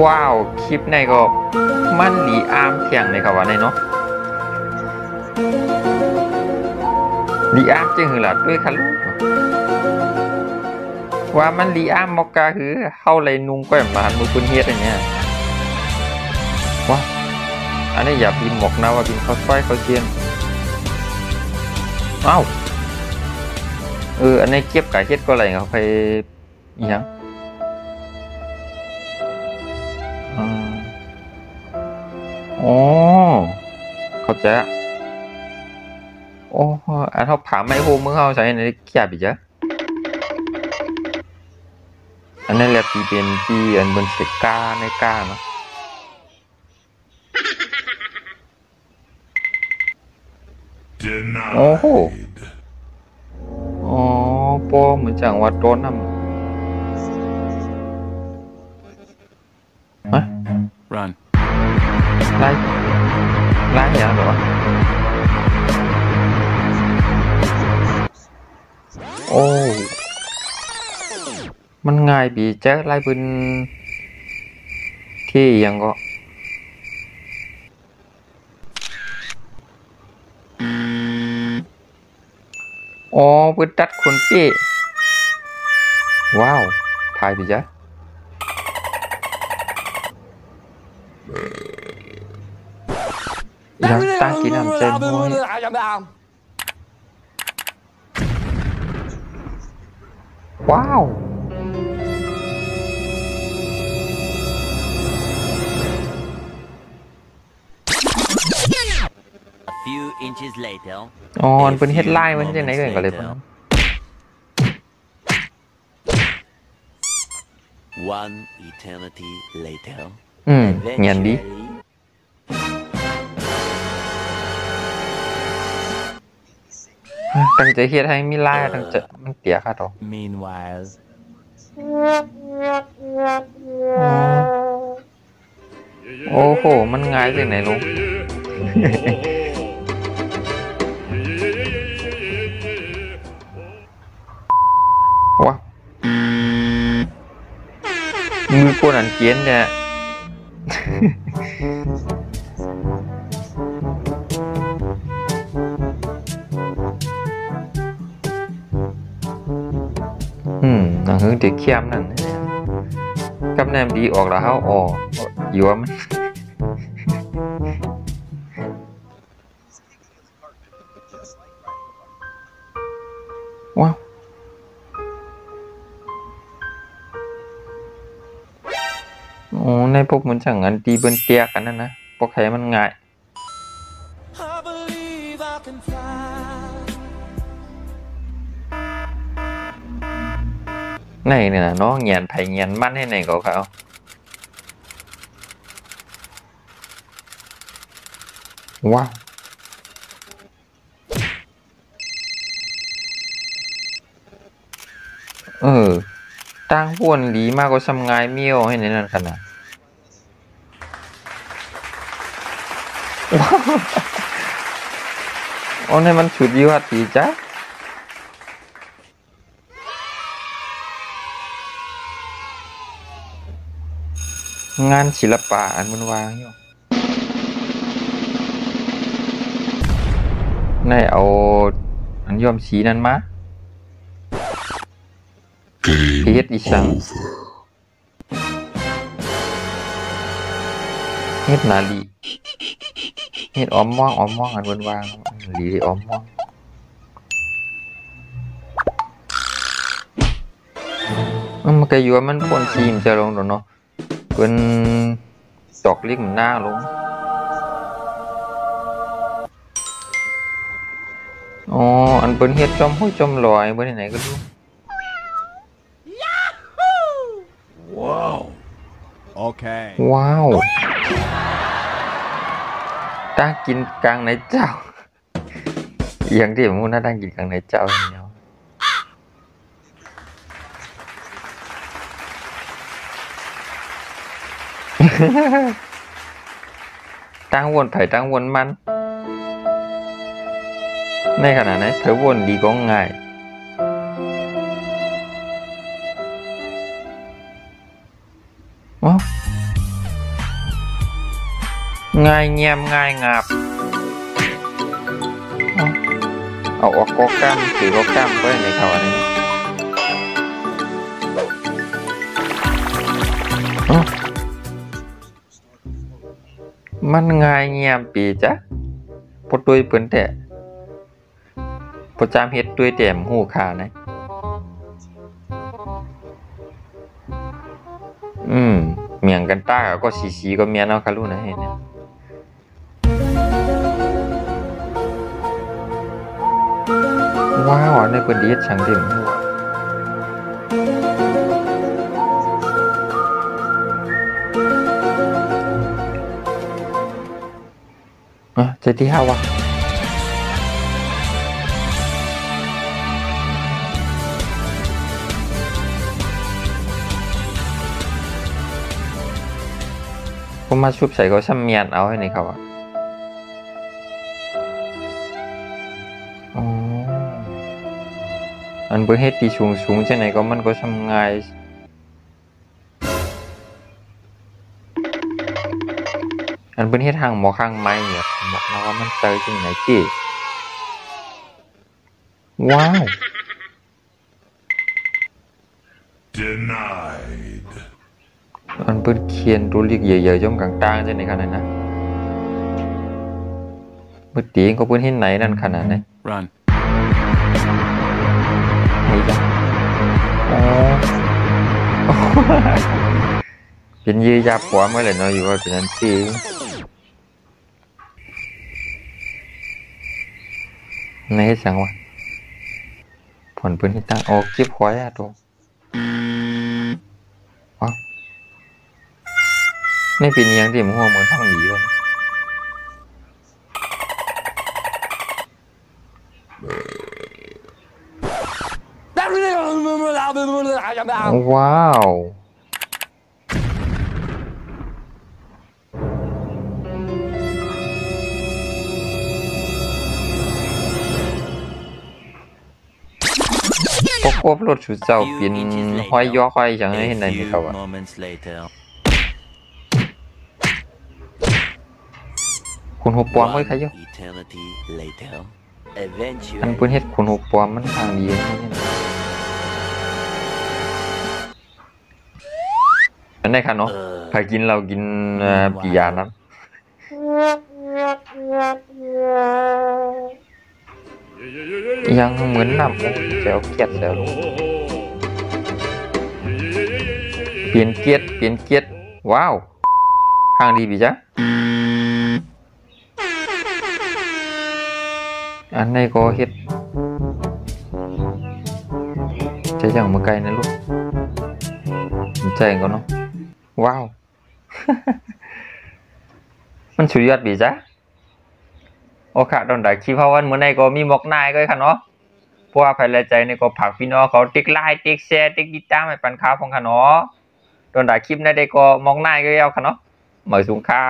ว้าวคลิปในก็มันหลีอาร์มเที่ยงในกับว่าในเนาะหลีอาร์มจึงหือหลัดด้วยคันลูกว่ามันหลีอาร์มมอกกาคือเข้าเลยนุงก้อยมามือคุณเฮ็ดอย่างเงี้ยว้าอันนี้อย่าพิมพ์หมกนะว่าพิมพ์เขาซ้อยเขาเชียนอ้าวอันนี้เก็บกายเฮ็ดก็อะไรเขาไปยังอ๋อเขาจะโอ้อันเขาผ่าไม้โฮมือเขาใช้ในเกียบอีกจ้ะอันนั้นแหละปีเป็นปีอันบนเสกก้าในก้าเนาะโอ้โหอ๋อปอเหมือนจังวัดโดนน้ำฮะ Run ไล่อย่างเหรอโอ้มันง่ายบีเจ๊ไล่บนที่ยังก็อ๋อปืนตัดคนปี้ว้าวถ่ายบีเจ๊ยังตั้งกินน้ำเจนมวยว้าวอ๋อมันเป็นเฮดไลน์มันจะไหนกันก็เลยป่ะOne eternity later เงียบดีตั้งใจเฮ็ดให้มีไลน์ตั้งใจมันเตี้ยค่ะต่อ Meanwhile โอ้โหมันง่ายสิไหนลุงว้ามือคนอันเกียนเนี่ยหนังหื้อเด็กเข้มนั่นกับแนมดีออกแล้วเขาออกอยู่ว่ามันว้าวโอ้ในพวกมันchẳngอันตีเบิ้ลเตียกันนั่นนะพวกใครมันง่ายในเนี่ยนะเนาะเงียนไผ่เงียนมั่นให้ไหนก็เขาว้าวตั้งป่วนหลีมากกว่าทำงานเมี่ยวให้ในนั้นขนาดว้าวโอ้ในมันสุดยอดดีจ้ะงานศิลปะอันมันวางอยู่ในเอาอันยอมสีนั้นมาเฮ็ดอีสังเฮ็ดนาลีเฮ็ดอ้อมม่องอันมันวางหลีอ้อมม่องมันก็อยู่ว่ามันพ่นสีมจะลงเนาะเป็นตอกลิกมันหน้าลงอ๋ออันเป็นเฮ็ดจอมห้อยจอมลอยเบอร์ไหนก็ดูว้าวโอเคว้าวตั้งกินกลางในเจ้าอย่างที่ผมน่าตั้งกินกลางในเจ้าอย่างเดียวตั้งวนไผ่ตั้งวนมันในขณะนั้นเธอวนดีก็ง่ายว้าว ง่ายเงียบง่ายงาบเอาออกก็กล้ามถือก็กล้ามไว้ในเขาอันนี้มันง่ายเงียบปีจ้ะพอตุยเปิ้นแต่พอจามเฮ็ดตุยแต้มหูขานะเมียงกันต้าก็สีก็เมียนเอาคารุนะเห็นเนี่ยว้าวในเปิ้นดีช่างเด่นหัวเจที่ห้าวะผมมาชุบใส่ก็ซ้ำเมียนเอาให้ในเขาอ่ะอันเบอร์เฮดตีสูงเช่นไหนก็มันก็ทำง่ายอันเบอร์เฮดห่างหมอข้างไม้เนี่ยบอกนะว่ามันเจอที่ไหนจีว้าว Denied. อันเปิ้นเขียนตัวเลขใหญ่ๆย่อมกลางๆใช่ไหมขนาดนั้นมือตีก็เปิ้นเห็นไหนนั่นขนาดไหน Run. ไม่จ้ะเป็นยื้อยาปัวเมื่อไหร่เนาะอยู่ว่าเป็นนั้นสิในเฮ็ดจังวะผลเปิ้นเฮ็ดตั้งออกเก็บหอยอะตัวนี่เป็นยังที่มันหัวเหมือนทางหนีเลยว้าวพวกควบรถสุดเจ้าเป็นห้อยย่อห้อยอย่างนี้เห็นไหมครับว่าคุณหัวปอมไว้ใครเยอะอันเพื่อนเฮ็ดคุณหัวปอมมันทางดีอันไหนคะเนาะถ้ากินเรากินปียานั้นยังเหมือนน้ำเจ้าเกียดเจ้าเปลี่ยนเกียดว้าวทางดีปีจ้ะอันไหนก็เฮ็ดจะอย่างมาไกลนะลูกใจก็เนาะว้าว มันสุดยอดปีจ้ะโอเคตอนใดคลิปเพราะวันเมื่อไหร่ก็มีหมอกนายก็ค่ะเนาะเพราะว่าภายในใจในก็ผักพี่น้องเขาติ๊กไลค์ติ๊กแชร์ติ๊กติดตามให้ปันข่าวของค่ะเนาะตอนใดคลิปในใดก็หมอกนายก็เอาค่ะเนาะเหมือนสูงค่า